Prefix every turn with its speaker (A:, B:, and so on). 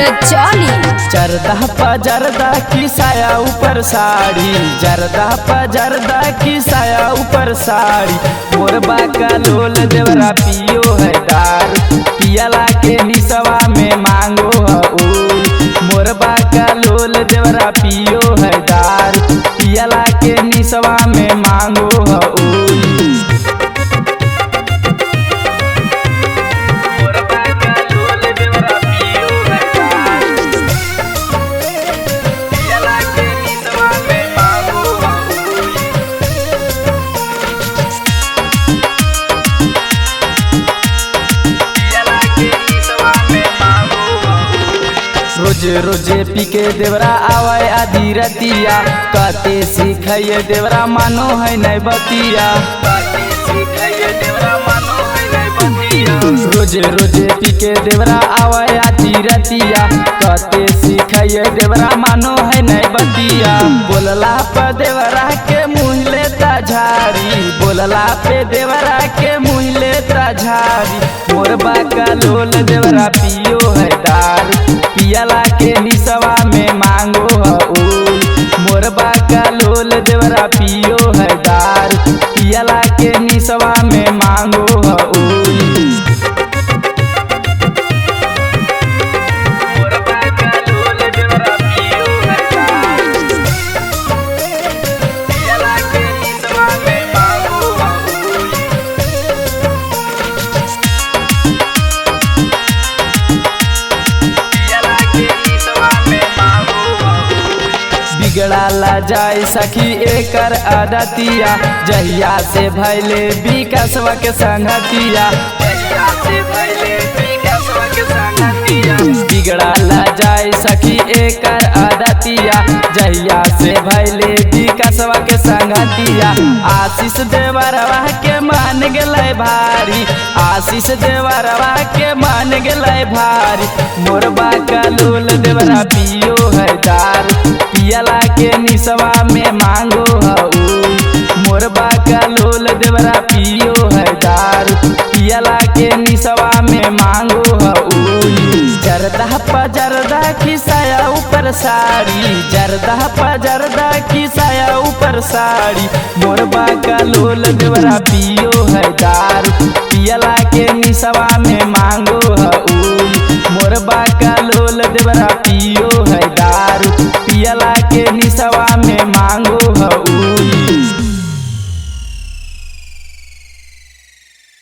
A: रे चली।
B: जरदा पजरदा की साया ऊपर साड़ी, जरदा पजरदा की साया ऊपर साड़ी। मोरबा का लोल देवरा पियो है दारू, पियला के निसवा में मांगो है उल। मोरबा का लोल देवरा पियो है दारू, पियला के निसवा में मांगो है उल। रोजे रोजे पी के देवरा आवे आधी रतिया, कहते सिखाइए देवरा मानो है नहीं बतिया। रोजे रोजे पी के देवरा आवे आधी रतिया, कहते सिखाइए देवरा मानो है नहीं बतिया। बोलला पे देवरा के मुँह लेता झाड़ी, बोलला पे देवरा के मुँह लेता झाड़ी। मोरबा का लोल देवरा पियो है दारू, पियला के निसवा में मांगो है उल। मोरबा का लोल देवरा पियो है दारू, पियला के निसवा में मांगो है उल। बिगड़ाला जाय सखी एकर आदतिया, जहिया से भैले विकासवा के संगतिया। बिगड़ाला जाय सखी एकर आदतिया, जहिया से भैले विकासवा के संगतिया। आशीष देवरवा के मान गेलै भारी, आशीष देवरवा के मान गेलै भारी। मोरबा का लोल देवरा पियो है दारू, पियला के निसवा में मांगो है उल। मोरबा का लोल देवरा पियो है दारू, पियला के निसवा में मांगो है उल। जरदा पजरदा की साया ऊपर साड़ी, जरदा पजरदा की साया ऊपर साड़ी। मोरबा का लोल देवरा पियो है दारू, पियला के निसवा में मांगो है उल। मोरबा का लोल देवरा पियो है दारू, पियला के निसवा में मांगो है उल।